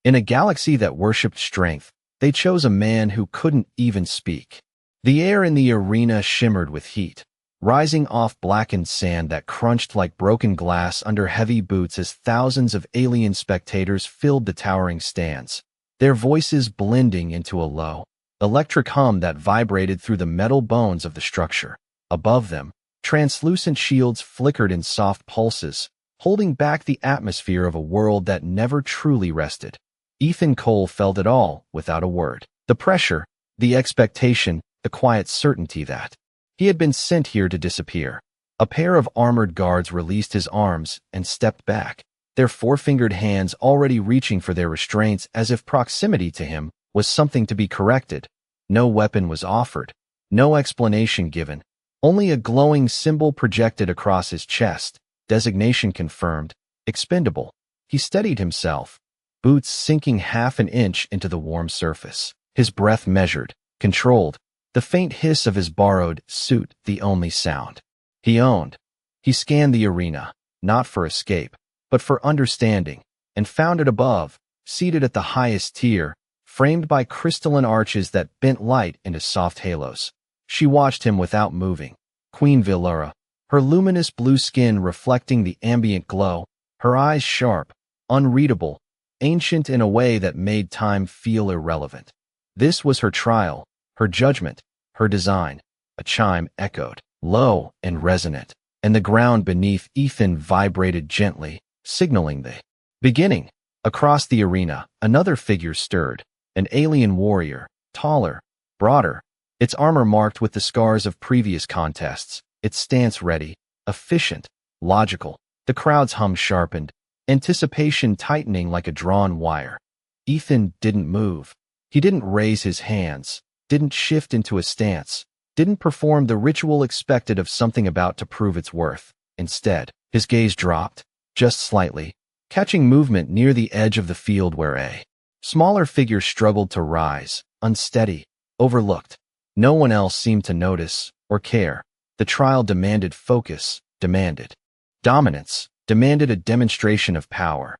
In a galaxy that worshipped strength, they chose a man who couldn't even speak. The air in the arena shimmered with heat, rising off blackened sand that crunched like broken glass under heavy boots as thousands of alien spectators filled the towering stands, their voices blending into a low, electric hum that vibrated through the metal bones of the structure. Above them, translucent shields flickered in soft pulses, holding back the atmosphere of a world that never truly rested. Ethan Cole felt it all without a word. The pressure, the expectation, the quiet certainty that he had been sent here to disappear. A pair of armored guards released his arms and stepped back, their four-fingered hands already reaching for their restraints as if proximity to him was something to be corrected. No weapon was offered, no explanation given, only a glowing symbol projected across his chest, designation confirmed, expendable. He steadied himself, boots sinking half an inch into the warm surface, his breath measured, controlled, the faint hiss of his borrowed suit the only sound he owned. He scanned the arena, not for escape, but for understanding, and found it above, seated at the highest tier, framed by crystalline arches that bent light into soft halos. She watched him without moving. Queen Valera, her luminous blue skin reflecting the ambient glow, her eyes sharp, unreadable, ancient in a way that made time feel irrelevant. This was her trial, her judgment, her design. A chime echoed, low and resonant, and the ground beneath Ethan vibrated gently, signaling the beginning. Across the arena, another figure stirred, an alien warrior, taller, broader, its armor marked with the scars of previous contests, its stance ready, efficient, logical. The crowd's hum sharpened, anticipation tightening like a drawn wire. Ethan didn't move. He didn't raise his hands, didn't shift into a stance, didn't perform the ritual expected of something about to prove its worth. Instead, his gaze dropped, just slightly, catching movement near the edge of the field where a smaller figure struggled to rise, unsteady, overlooked. No one else seemed to notice or care. The trial demanded focus, demanded dominance, demanded a demonstration of power.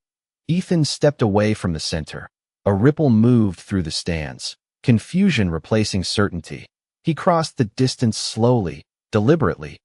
Ethan stepped away from the center. A ripple moved through the stands, confusion replacing certainty. He crossed the distance slowly, deliberately,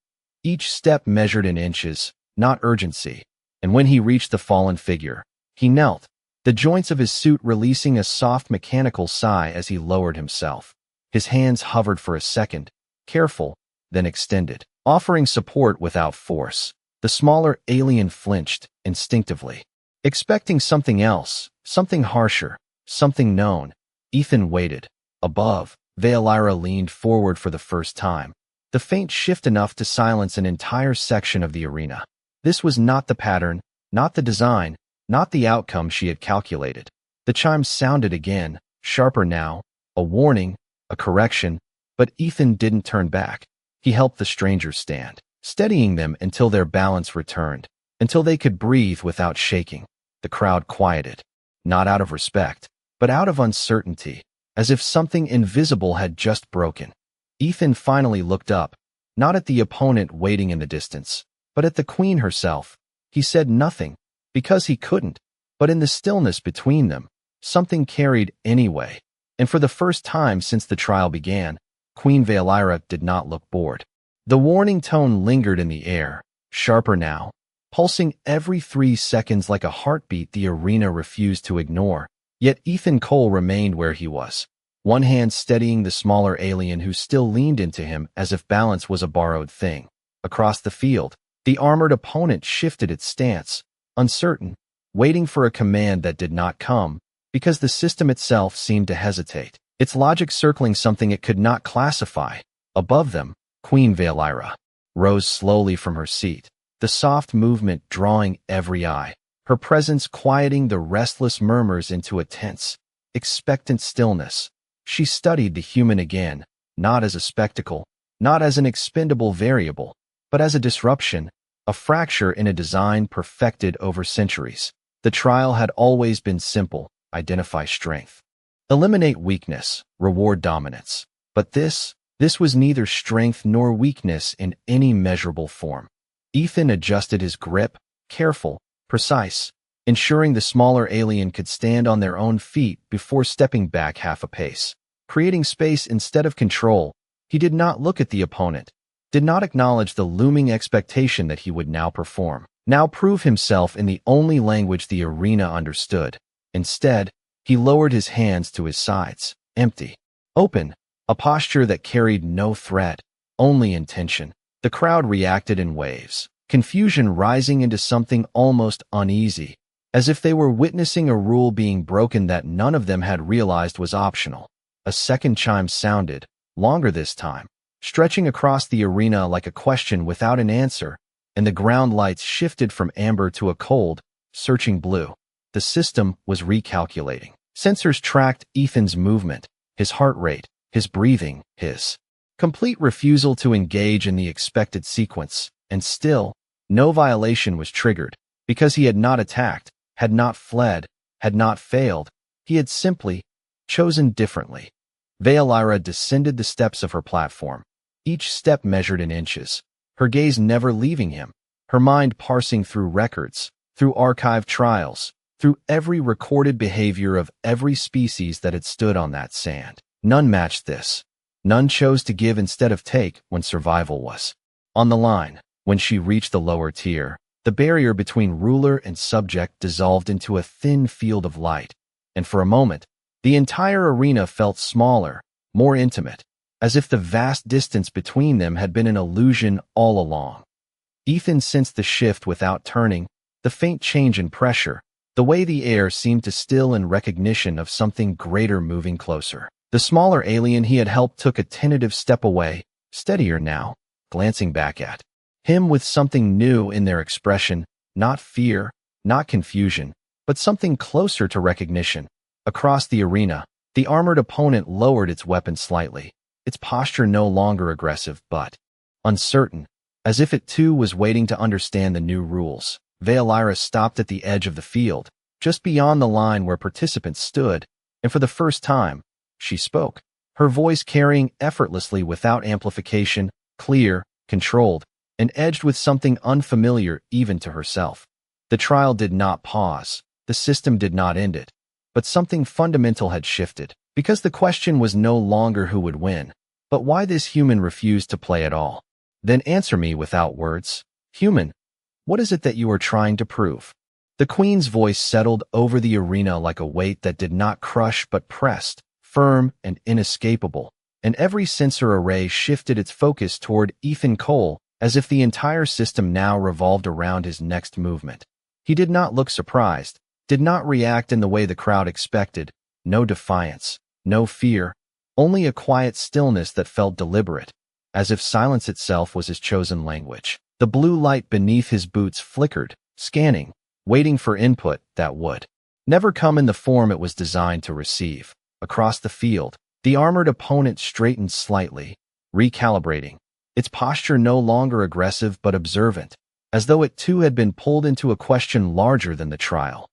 each step measured in inches, not urgency. And when he reached the fallen figure, he knelt, the joints of his suit releasing a soft mechanical sigh as he lowered himself. His hands hovered for a second, careful, then extended, offering support without force. The smaller alien flinched, instinctively, expecting something else, something harsher, something known. Ethan waited. Above, Valera leaned forward for the first time, the faint shift enough to silence an entire section of the arena. This was not the pattern, not the design, not the outcome she had calculated. The chimes sounded again, sharper now, a warning, a correction, but Ethan didn't turn back. He helped the strangers stand, steadying them until their balance returned, until they could breathe without shaking. The crowd quieted, not out of respect, but out of uncertainty, as if something invisible had just broken. Ethan finally looked up, not at the opponent waiting in the distance, but at the queen herself. He said nothing, because he couldn't, but in the stillness between them, something carried anyway. And for the first time since the trial began, Queen Valera did not look bored. The warning tone lingered in the air, sharper now, pulsing every 3 seconds like a heartbeat the arena refused to ignore. Yet Ethan Cole remained where he was, one hand steadying the smaller alien who still leaned into him as if balance was a borrowed thing. Across the field, the armored opponent shifted its stance, uncertain, waiting for a command that did not come, because the system itself seemed to hesitate, its logic circling something it could not classify. Above them, Queen Valera rose slowly from her seat, the soft movement drawing every eye, her presence quieting the restless murmurs into a tense, expectant stillness. She studied the human again, not as a spectacle, not as an expendable variable, but as a disruption, a fracture in a design perfected over centuries. The trial had always been simple: identify strength, eliminate weakness, reward dominance. But this was neither strength nor weakness in any measurable form. Ethan adjusted his grip, careful, precise, ensuring the smaller alien could stand on their own feet before stepping back half a pace. Creating space instead of control, he did not look at the opponent, did not acknowledge the looming expectation that he would now perform, now prove himself in the only language the arena understood. Instead, he lowered his hands to his sides, empty, open, a posture that carried no threat, only intention. The crowd reacted in waves, confusion rising into something almost uneasy, as if they were witnessing a rule being broken that none of them had realized was optional. A second chime sounded, longer this time, stretching across the arena like a question without an answer, and the ground lights shifted from amber to a cold, searching blue. The system was recalculating. Sensors tracked Ethan's movement, his heart rate, his breathing, his complete refusal to engage in the expected sequence, and still, no violation was triggered, because he had not attacked, had not fled, had not failed. He had simply chosen differently. Veilira descended the steps of her platform, each step measured in inches, her gaze never leaving him, her mind parsing through records, through archived trials, through every recorded behavior of every species that had stood on that sand. None matched this. None chose to give instead of take when survival was on the line. When she reached the lower tier, the barrier between ruler and subject dissolved into a thin field of light, and for a moment, the entire arena felt smaller, more intimate, as if the vast distance between them had been an illusion all along. Ethan sensed the shift without turning, the faint change in pressure, the way the air seemed to still in recognition of something greater moving closer. The smaller alien he had helped took a tentative step away, steadier now, glancing back at him with something new in their expression, not fear, not confusion, but something closer to recognition. Across the arena, the armored opponent lowered its weapon slightly, its posture no longer aggressive but uncertain, as if it too was waiting to understand the new rules. Veilira stopped at the edge of the field, just beyond the line where participants stood, and for the first time, she spoke, her voice carrying effortlessly without amplification, clear, controlled, and edged with something unfamiliar even to herself. The trial did not pause, the system did not end it, but something fundamental had shifted, because the question was no longer who would win, but why this human refused to play at all. Then answer me without words. Human, what is it that you are trying to prove? The queen's voice settled over the arena like a weight that did not crush but pressed, firm and inescapable, and every sensor array shifted its focus toward Ethan Cole, as if the entire system now revolved around his next movement. He did not look surprised, did not react in the way the crowd expected, no defiance, no fear, only a quiet stillness that felt deliberate, as if silence itself was his chosen language. The blue light beneath his boots flickered, scanning, waiting for input that would never come in the form it was designed to receive. Across the field, the armored opponent straightened slightly, recalibrating, its posture no longer aggressive but observant, as though it too had been pulled into a question larger than the trial.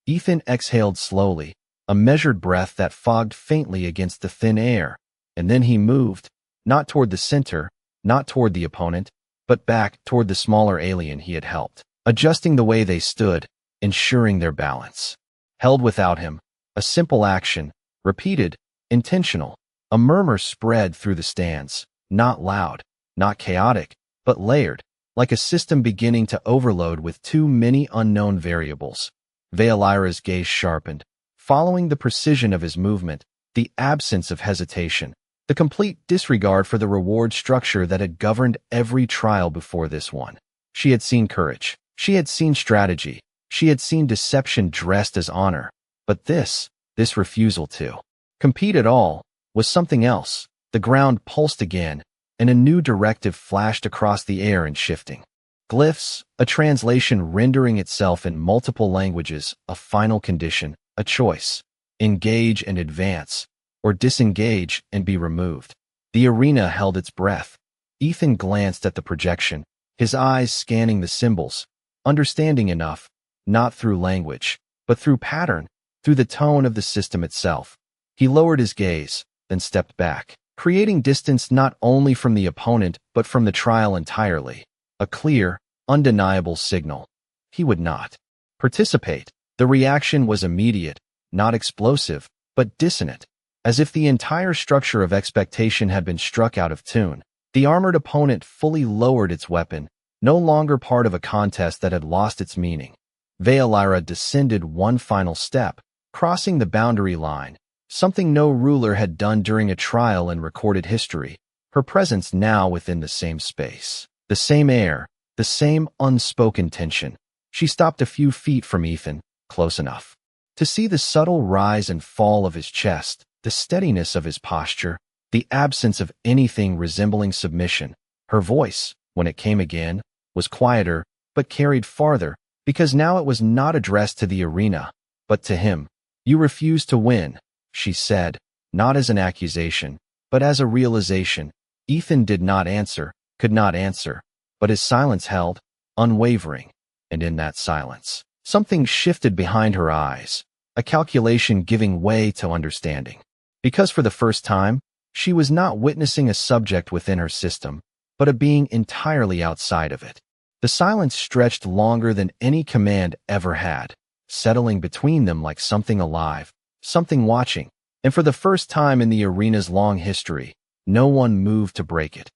Ethan exhaled slowly, a measured breath that fogged faintly against the thin air, and then he moved, not toward the center, not toward the opponent, but back toward the smaller alien he had helped, adjusting the way they stood, ensuring their balance. Held without him, a simple action, repeated, intentional. A murmur spread through the stands, not loud, not chaotic, but layered, like a system beginning to overload with too many unknown variables. Veilira's gaze sharpened, following the precision of his movement, the absence of hesitation, the complete disregard for the reward structure that had governed every trial before this one. She had seen courage, she had seen strategy, she had seen deception dressed as honor, but this refusal to compete at all, was something else. The ground pulsed again, and a new directive flashed across the air in shifting glyphs, a translation rendering itself in multiple languages, a final condition, a choice. Engage and advance, or disengage and be removed. The arena held its breath. Ethan glanced at the projection, his eyes scanning the symbols, understanding enough, not through language, but through pattern, through the tone of the system itself. He lowered his gaze, then stepped back, creating distance not only from the opponent but from the trial entirely. A clear, undeniable signal. He would not participate. The reaction was immediate, not explosive, but dissonant, as if the entire structure of expectation had been struck out of tune. The armored opponent fully lowered its weapon, no longer part of a contest that had lost its meaning. Veolyra descended one final step, crossing the boundary line, something no ruler had done during a trial in recorded history, her presence now within the same space. The same air, the same unspoken tension. She stopped a few feet from Ethan, close enough to see the subtle rise and fall of his chest, the steadiness of his posture, the absence of anything resembling submission. Her voice, when it came again, was quieter, but carried farther, because now it was not addressed to the arena, but to him. "You refuse to win," she said, not as an accusation, but as a realization. Ethan did not answer, could not answer, but his silence held, unwavering, and in that silence, something shifted behind her eyes, a calculation giving way to understanding. Because for the first time, she was not witnessing a subject within her system, but a being entirely outside of it. The silence stretched longer than any command ever had, settling between them like something alive, something watching, and for the first time in the arena's long history, no one moved to break it.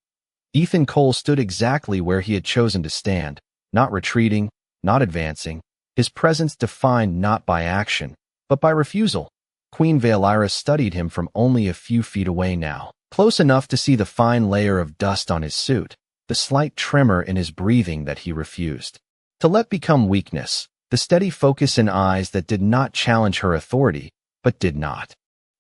Ethan Cole stood exactly where he had chosen to stand, not retreating, not advancing, his presence defined not by action, but by refusal. Queen Veolyra studied him from only a few feet away now, close enough to see the fine layer of dust on his suit, the slight tremor in his breathing that he refused to let become weakness, the steady focus in eyes that did not challenge her authority, but did not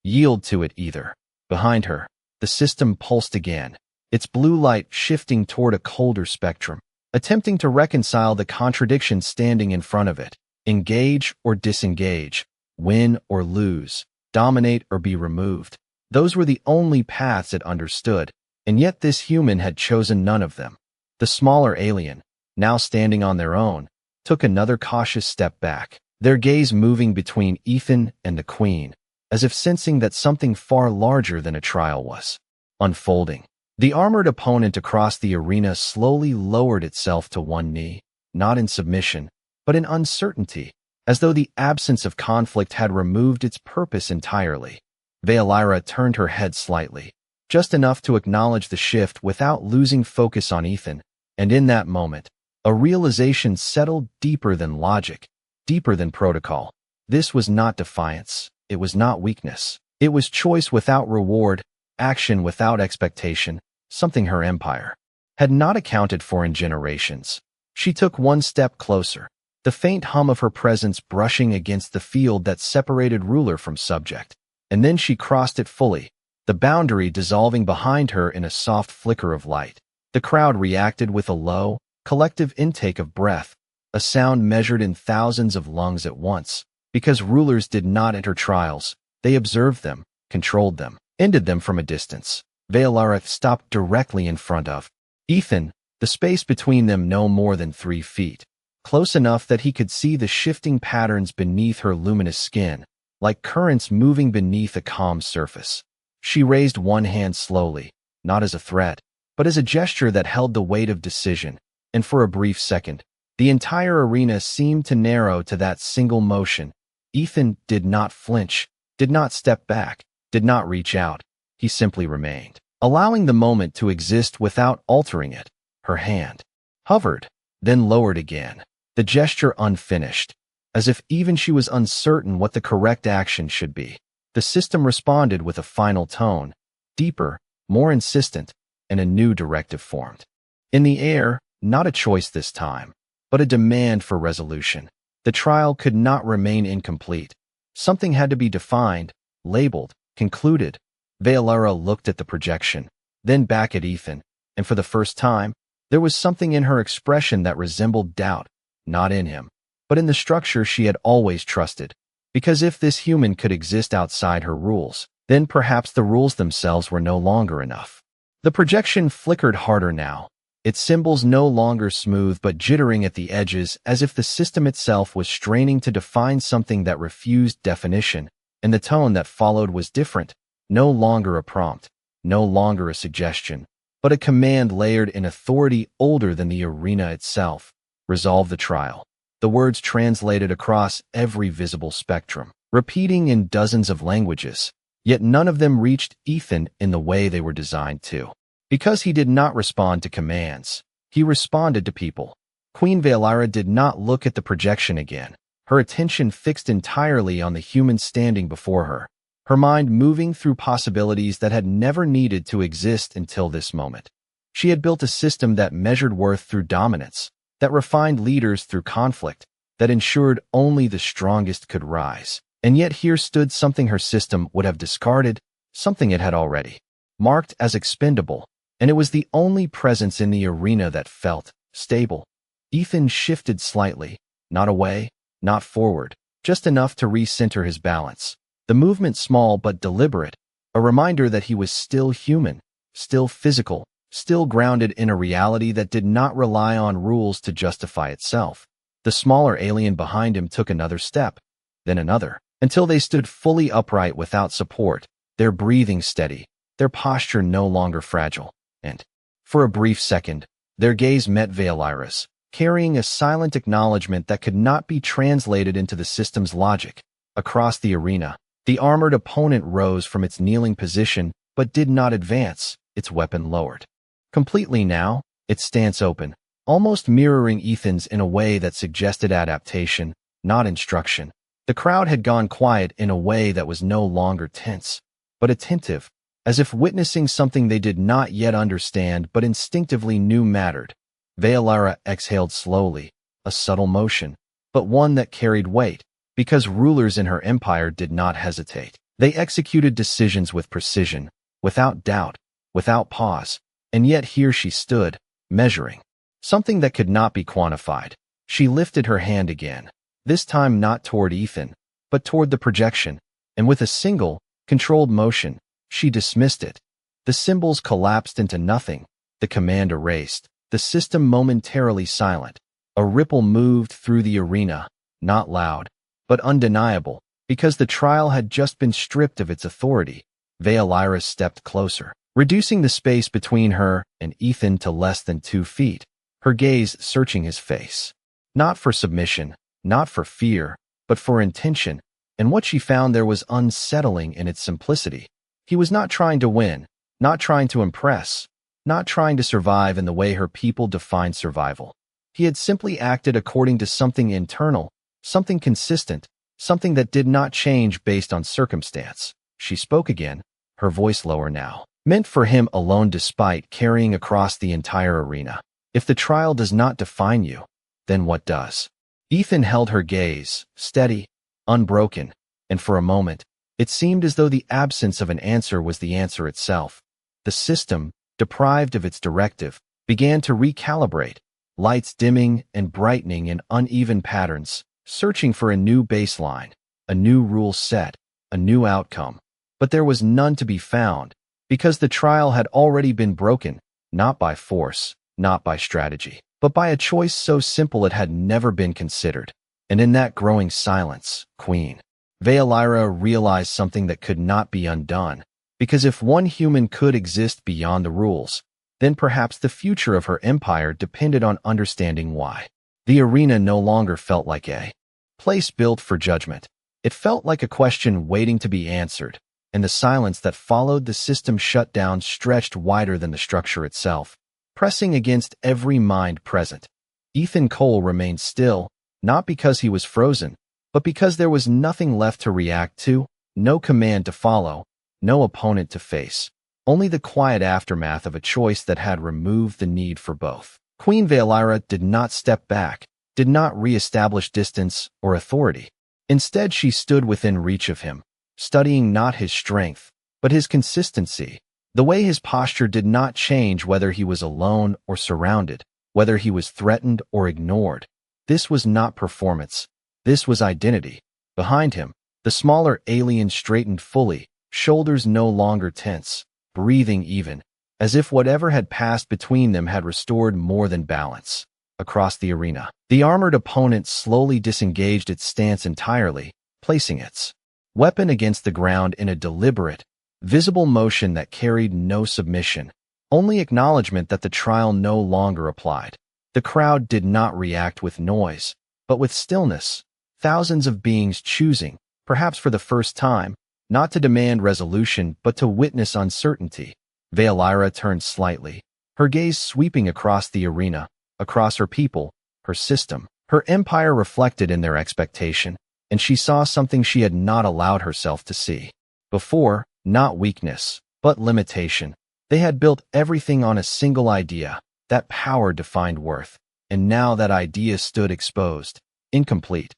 yield to it either. Behind her, the system pulsed again, its blue light shifting toward a colder spectrum, attempting to reconcile the contradiction standing in front of it, engage or disengage, win or lose, dominate or be removed. Those were the only paths it understood, and yet this human had chosen none of them. The smaller alien, now standing on their own, took another cautious step back, their gaze moving between Ethan and the Queen, as if sensing that something far larger than a trial was unfolding. The armored opponent across the arena slowly lowered itself to one knee, not in submission, but in uncertainty, as though the absence of conflict had removed its purpose entirely. Veolyra turned her head slightly, just enough to acknowledge the shift without losing focus on Ethan, and in that moment, a realization settled deeper than logic, deeper than protocol. This was not defiance, it was not weakness, it was choice without reward, action without expectation, something her empire had not accounted for in generations. She took one step closer, the faint hum of her presence brushing against the field that separated ruler from subject. And then she crossed it fully, the boundary dissolving behind her in a soft flicker of light. The crowd reacted with a low, collective intake of breath, a sound measured in thousands of lungs at once, because rulers did not enter trials, they observed them, controlled them, ended them from a distance. Veolyra stopped directly in front of Ethan, the space between them no more than 3 feet, close enough that he could see the shifting patterns beneath her luminous skin, like currents moving beneath a calm surface. She raised one hand slowly, not as a threat, but as a gesture that held the weight of decision, and for a brief second, the entire arena seemed to narrow to that single motion. Ethan did not flinch, did not step back, did not reach out. He simply remained, allowing the moment to exist without altering it. Her hand hovered, then lowered again, the gesture unfinished, as if even she was uncertain what the correct action should be. The system responded with a final tone, deeper, more insistent, and a new directive formed. In the air, not a choice this time, but a demand for resolution. The trial could not remain incomplete. Something had to be defined, labeled, concluded. Veolyra looked at the projection, then back at Ethan, and for the first time, there was something in her expression that resembled doubt, not in him, but in the structure she had always trusted. Because if this human could exist outside her rules, then perhaps the rules themselves were no longer enough. The projection flickered harder now, its symbols no longer smooth but jittering at the edges, as if the system itself was straining to define something that refused definition, and the tone that followed was different, no longer a prompt, no longer a suggestion, but a command layered in authority older than the arena itself. Resolve the trial. the words translated across every visible spectrum, repeating in dozens of languages, yet none of them reached Ethan in the way they were designed to. Because he did not respond to commands, he responded to people. Queen Valeira did not look at the projection again, her attention fixed entirely on the human standing before her, her mind moving through possibilities that had never needed to exist until this moment. She had built a system that measured worth through dominance, that refined leaders through conflict, that ensured only the strongest could rise. And yet here stood something her system would have discarded, something it had already marked as expendable, and it was the only presence in the arena that felt stable. Ethan shifted slightly, not away, not forward, just enough to recenter his balance. The movement small but deliberate, a reminder that he was still human, still physical, still grounded in a reality that did not rely on rules to justify itself. The smaller alien behind him took another step, then another, until they stood fully upright without support, their breathing steady, their posture no longer fragile. And, for a brief second, their gaze met Valeira's, carrying a silent acknowledgement that could not be translated into the system's logic. Across the arena, the armored opponent rose from its kneeling position but did not advance, its weapon lowered. Completely now, its stance open, almost mirroring Ethan's in a way that suggested adaptation, not instruction. The crowd had gone quiet in a way that was no longer tense, but attentive, as if witnessing something they did not yet understand but instinctively knew mattered. Valeira exhaled slowly, a subtle motion, but one that carried weight, because rulers in her empire did not hesitate. They executed decisions with precision, without doubt, without pause, and yet here she stood, measuring something that could not be quantified. She lifted her hand again, this time not toward Ethan, but toward the projection, and with a single, controlled motion, she dismissed it. The symbols collapsed into nothing, the command erased, the system momentarily silent. A ripple moved through the arena, not loud, but undeniable, because the trial had just been stripped of its authority. Valeira stepped closer, reducing the space between her and Ethan to less than 2 feet, her gaze searching his face. Not for submission, not for fear, but for intention, and what she found there was unsettling in its simplicity. He was not trying to win, not trying to impress, not trying to survive in the way her people defined survival. He had simply acted according to something internal, something consistent, something that did not change based on circumstance. She spoke again, her voice lower now, meant for him alone despite carrying across the entire arena. If the trial does not define you, then what does? Ethan held her gaze, steady, unbroken, and for a moment, it seemed as though the absence of an answer was the answer itself. The system, deprived of its directive, began to recalibrate, lights dimming and brightening in uneven patterns, searching for a new baseline, a new rule set, a new outcome. But there was none to be found, because the trial had already been broken, not by force, not by strategy, but by a choice so simple it had never been considered. And in that growing silence, Queen Valeira realized something that could not be undone, because if one human could exist beyond the rules, then perhaps the future of her empire depended on understanding why. The arena no longer felt like a place built for judgment. It felt like a question waiting to be answered, and the silence that followed the system shutdown stretched wider than the structure itself, pressing against every mind present. Ethan Cole remained still, not because he was frozen, but because there was nothing left to react to, no command to follow, no opponent to face, only the quiet aftermath of a choice that had removed the need for both. Queen Valeira did not step back, did not re-establish distance or authority. Instead, she stood within reach of him, studying not his strength, but his consistency, the way his posture did not change whether he was alone or surrounded, whether he was threatened or ignored. This was not performance. This was identity. Behind him, the smaller alien straightened fully, shoulders no longer tense, breathing even, as if whatever had passed between them had restored more than balance. Across the arena, the armored opponent slowly disengaged its stance entirely, placing its weapon against the ground in a deliberate, visible motion that carried no submission, only acknowledgement that the trial no longer applied. The crowd did not react with noise. but with stillness, thousands of beings choosing, perhaps for the first time, not to demand resolution but to witness uncertainty. Veilira turned slightly, her gaze sweeping across the arena, across her people, her system, her empire reflected in their expectation, and she saw something she had not allowed herself to see. Before, not weakness, but limitation. They had built everything on a single idea, that power defined worth, and now that idea stood exposed, incomplete.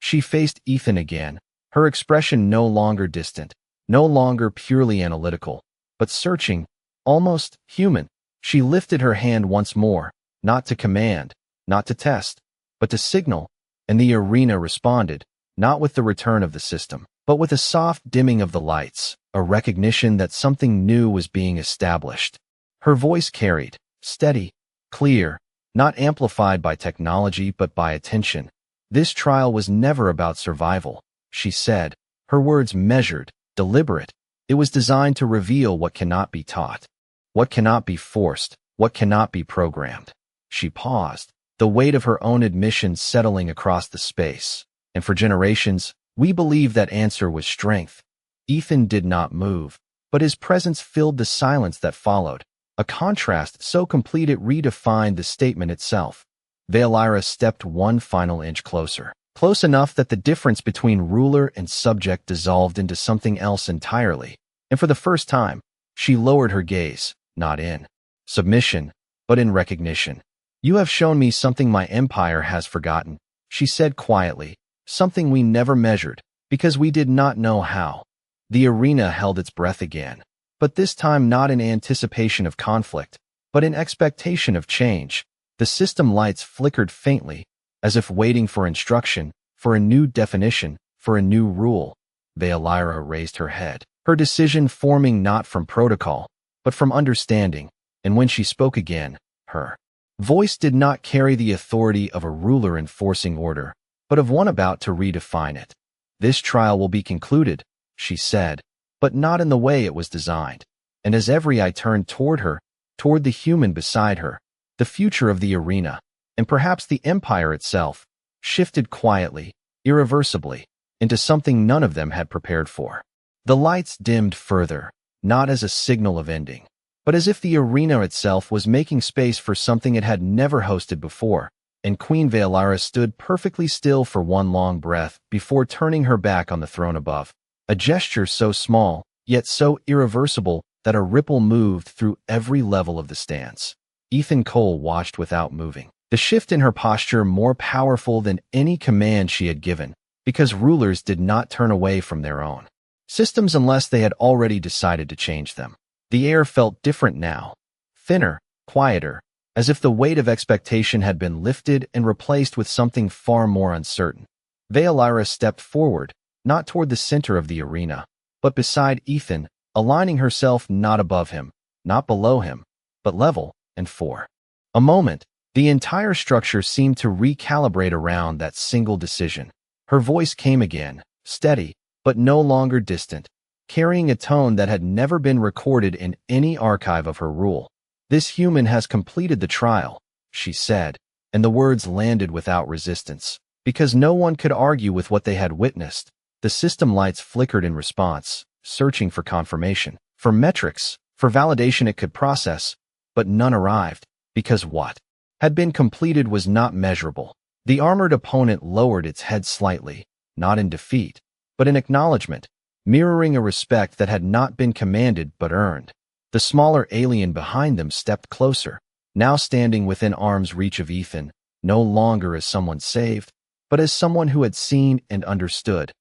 She faced Ethan again, her expression no longer distant, no longer purely analytical, but searching, almost human. She lifted her hand once more, not to command, not to test, but to signal, and the arena responded, not with the return of the system, but with a soft dimming of the lights, a recognition that something new was being established. Her voice carried, steady, clear, not amplified by technology but by attention. This trial was never about survival, she said, her words measured, deliberate. It was designed to reveal what cannot be taught, what cannot be forced, what cannot be programmed. She paused, the weight of her own admission settling across the space. And for generations, we believed that answer was strength. Ethan did not move, but his presence filled the silence that followed, a contrast so complete it redefined the statement itself. Veilira stepped one final inch closer, close enough that the difference between ruler and subject dissolved into something else entirely, and for the first time, she lowered her gaze, not in submission, but in recognition. "You have shown me something my empire has forgotten," she said quietly, "something we never measured, because we did not know how." The arena held its breath again, but this time not in anticipation of conflict, but in expectation of change. The system lights flickered faintly, as if waiting for instruction, for a new definition, for a new rule. Veilira raised her head, her decision forming not from protocol, but from understanding, and when she spoke again, her voice did not carry the authority of a ruler enforcing order, but of one about to redefine it. "This trial will be concluded," she said, but not in the way it was designed. And as every eye turned toward her, toward the human beside her, the future of the arena, and perhaps the empire itself, shifted quietly, irreversibly, into something none of them had prepared for. The lights dimmed further, not as a signal of ending, but as if the arena itself was making space for something it had never hosted before, and Queen Veilira stood perfectly still for one long breath before turning her back on the throne above, a gesture so small, yet so irreversible that a ripple moved through every level of the stance. Ethan Cole watched without moving, the shift in her posture more powerful than any command she had given, because rulers did not turn away from their own systems unless they had already decided to change them. The air felt different now, thinner, quieter, as if the weight of expectation had been lifted and replaced with something far more uncertain. Veilira stepped forward, not toward the center of the arena, but beside Ethan, aligning herself not above him, not below him, but level, and for a moment, the entire structure seemed to recalibrate around that single decision. Her voice came again, steady, but no longer distant, carrying a tone that had never been recorded in any archive of her rule. "This human has completed the trial," she said, and the words landed without resistance, because no one could argue with what they had witnessed. The system lights flickered in response, searching for confirmation, for metrics, for validation it could process, but none arrived, because what had been completed was not measurable. The armored opponent lowered its head slightly, not in defeat, but in acknowledgement, mirroring a respect that had not been commanded but earned. The smaller alien behind them stepped closer, now standing within arm's reach of Ethan, no longer as someone saved, but as someone who had seen and understood.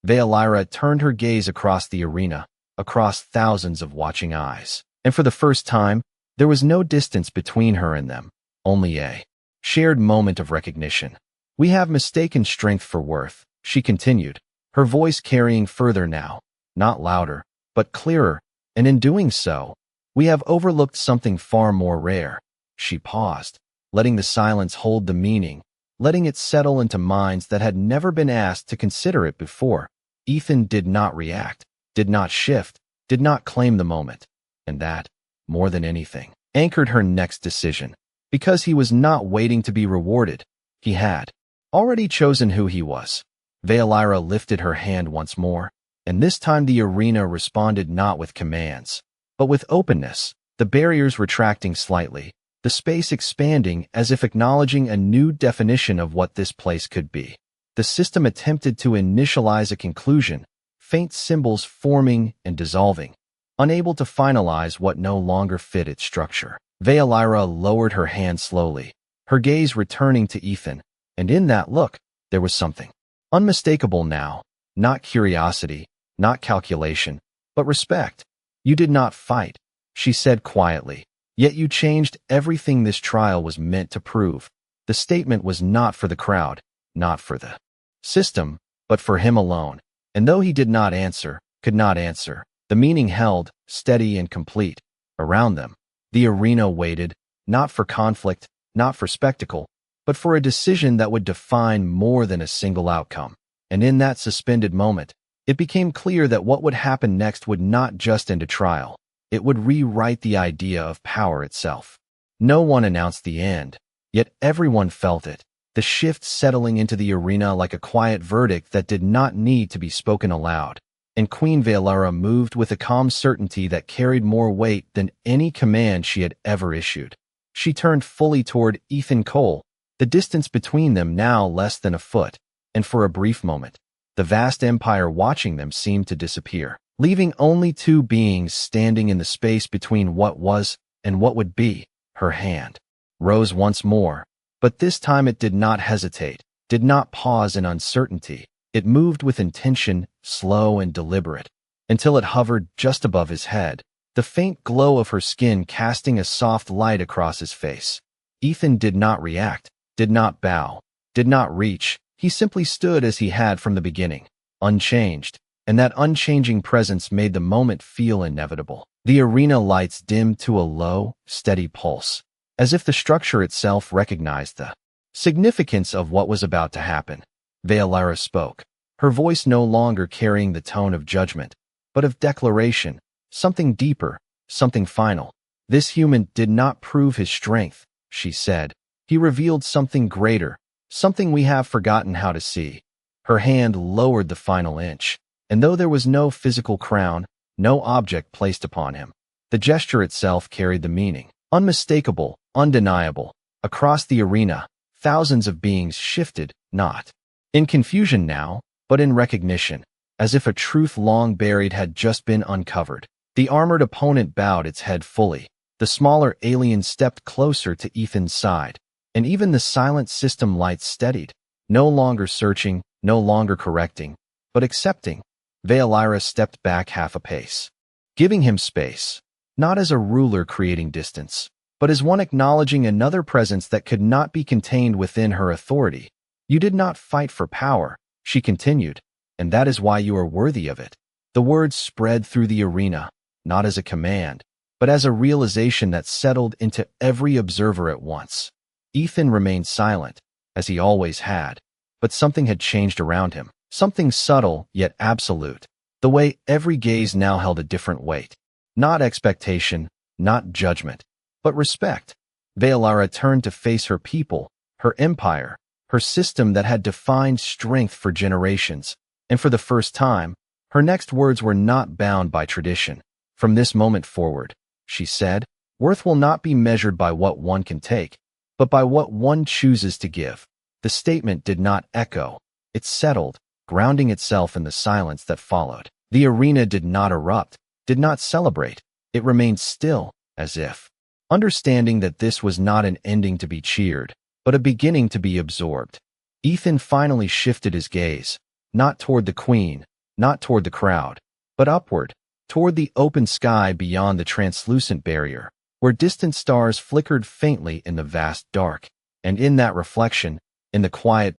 Veilira turned her gaze across the arena, across thousands of watching eyes, and for the first time, there was no distance between her and them, only a shared moment of recognition. "We have mistaken strength for worth," she continued, her voice carrying further now, not louder, but clearer, "and in doing so, we have overlooked something far more rare." She paused, letting the silence hold the meaning, letting it settle into minds that had never been asked to consider it before. Ethan did not react, did not shift, did not claim the moment, and that, more than anything, anchored her next decision, because he was not waiting to be rewarded. He had already chosen who he was. Veilira lifted her hand once more, and this time the arena responded not with commands, but with openness, the barriers retracting slightly, the space expanding as if acknowledging a new definition of what this place could be. The system attempted to initialize a conclusion, faint symbols forming and dissolving, unable to finalize what no longer fit its structure. Veilira lowered her hand slowly, her gaze returning to Ethan, and in that look, there was something unmistakable now, not curiosity, not calculation, but respect. You did not fight, she said quietly, yet you changed everything this trial was meant to prove. The statement was not for the crowd, not for the system, but for him alone. And though he did not answer, could not answer, the meaning held, steady and complete, around them. The arena waited, not for conflict, not for spectacle, but for a decision that would define more than a single outcome. And in that suspended moment, it became clear that what would happen next would not just end a trial. It would rewrite the idea of power itself. No one announced the end, yet everyone felt it, the shift settling into the arena like a quiet verdict that did not need to be spoken aloud. And Queen Veilira moved with a calm certainty that carried more weight than any command she had ever issued. She turned fully toward Ethan Cole, the distance between them now less than a foot, and for a brief moment, the vast empire watching them seemed to disappear, leaving only two beings standing in the space between what was and what would be. Her hand rose once more, but this time it did not hesitate, did not pause in uncertainty. It moved with intention, slow and deliberate, until it hovered just above his head, the faint glow of her skin casting a soft light across his face. Ethan did not react, did not bow, did not reach. He simply stood as he had from the beginning, unchanged, and that unchanging presence made the moment feel inevitable. The arena lights dimmed to a low, steady pulse, as if the structure itself recognized the significance of what was about to happen. Veilira spoke, her voice no longer carrying the tone of judgment, but of declaration, something deeper, something final. This human did not prove his strength, she said. He revealed something greater, something we have forgotten how to see. Her hand lowered the final inch, and though there was no physical crown, no object placed upon him, the gesture itself carried the meaning, unmistakable, undeniable. Across the arena, thousands of beings shifted, not in confusion now, but in recognition, as if a truth long buried had just been uncovered. The armored opponent bowed its head fully. The smaller alien stepped closer to Ethan's side, and even the silent system lights steadied, no longer searching, no longer correcting, but accepting. Veilira stepped back half a pace, giving him space, not as a ruler creating distance, but as one acknowledging another presence that could not be contained within her authority. You did not fight for power, she continued, and that is why you are worthy of it. The words spread through the arena, not as a command, but as a realization that settled into every observer at once. Ethan remained silent, as he always had, but something had changed around him, something subtle yet absolute. The way every gaze now held a different weight. Not expectation, not judgment, but respect. Veilira turned to face her people, her empire, her system that had defined strength for generations, and for the first time, her next words were not bound by tradition. From this moment forward, she said, worth will not be measured by what one can take, but by what one chooses to give. The statement did not echo. It settled, grounding itself in the silence that followed. The arena did not erupt, did not celebrate. It remained still, as if understanding that this was not an ending to be cheered, but a beginning to be absorbed. Ethan finally shifted his gaze, not toward the queen, not toward the crowd, but upward, toward the open sky beyond the translucent barrier, where distant stars flickered faintly in the vast dark. And in that reflection, in the quiet